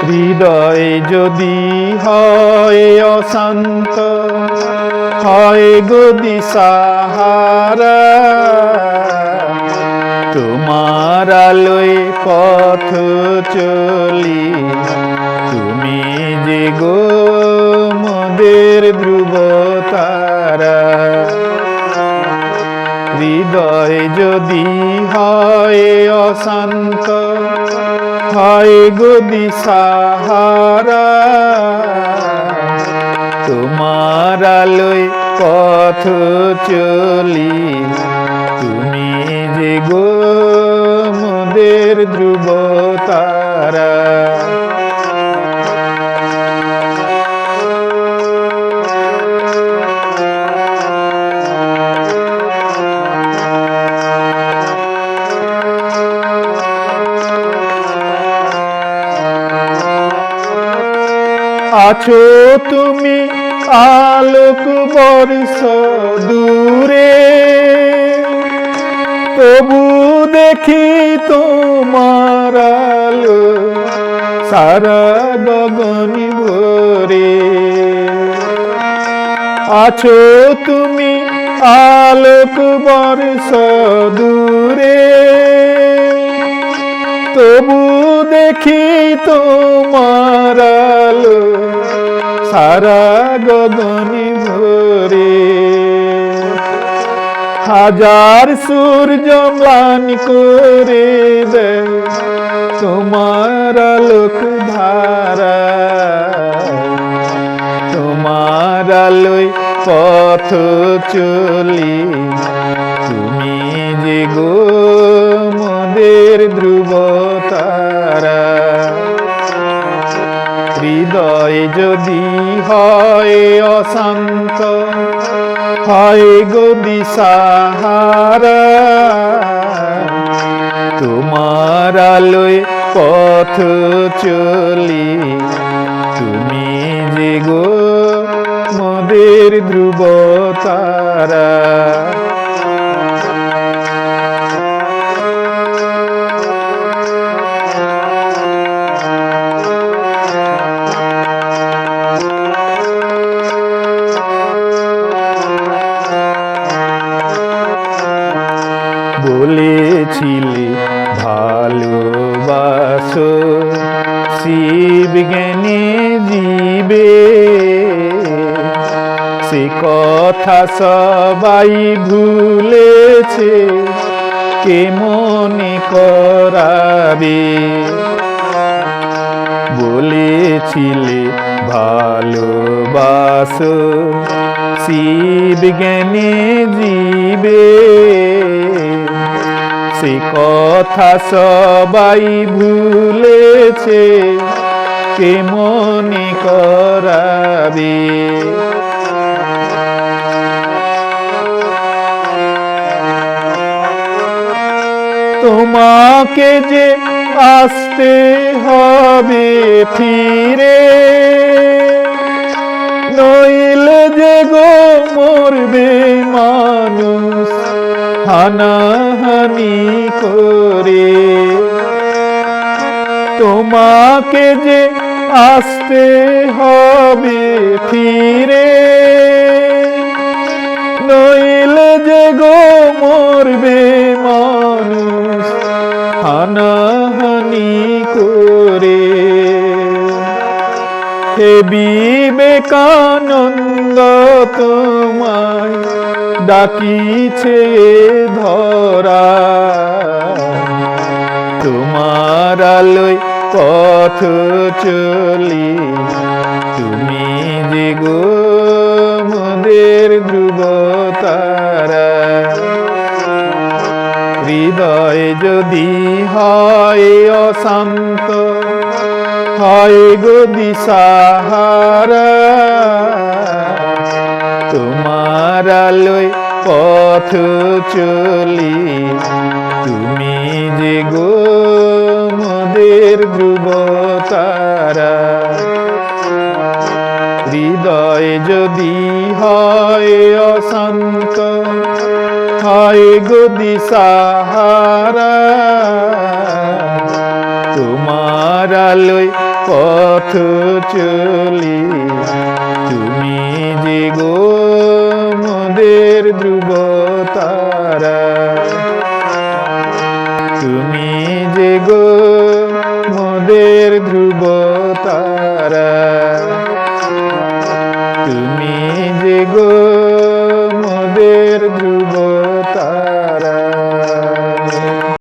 হৃদয় যদি হয় অশান্ত, হয় গো দিশাহারা, তোমার আলোয় পথ চলি, তুমি যে গো মোদের ধ্রুব তারা। হৃদয় যদি হয় অশান্ত, হয় গো দিশাহারা, তোমার আলোয় পথ চলি, তুমি যে গো মোদের ধ্রুব তারা। আছো তুমি আলোক বর্ষ দূরে, তবু দেখি তোমার আলো সারা গগন ভরে। আছো তুমি আলোক বর্ষ দূরে, তবু দেখি তোমার আলো সারা গগন ভরে। হাজার সূর্য ম্লান করে দেয় তোমার আলোক ধারা, তোমার আলোয় পথ চলি, তুমি যে গো মোদের ধ্রুব তারা। হৃদয় যদি হয় অশান্ত, হয় গো দিশাহারা, তোমার আলোয় পথ চলি, তুমি যে গো মোদের ধ্রুব তারা। বলেছিলে ভালোবাসো শিব জ্ঞানে জীবে, সে কথা সবাই ভুলেছে, কে মনে করাবে। বলেছিলে ভালোবাসো শিব জ্ঞানে জীবে, সে কথা সবাই ভুলেছে, কে মনে করাবে। তোমাকে যে আসতে হবে ফিরে, নইলে যে গো মরবে মানুষ হানাহানি করে। তোমাকে যে আসতে হবে ফিরে, নইলে যে গো মরবে মানুষ হানাহানি করে। হে বিবেকানন্দ তোমায় ডাকিছে ধরা, তোমার আলোয় পথ চলি, তুমি যে গো মোদের ধ্রুব তারা। হৃদয় যদি হয় অশান্ত, হয় গো দিশাহারা, তোমার আলোয় পথ চলি, তুমি যে গো মোদের ধ্রুব তারা। হৃদয় যদি হয় অশান্ত, হয় গো দিশাহারা, তোমার আলোয় পথ চলি। তুমি যে গো মোদের ধ্রুব তারা, তুমি যে গো মোদের ধ্রুব তারা, তুমি যে গো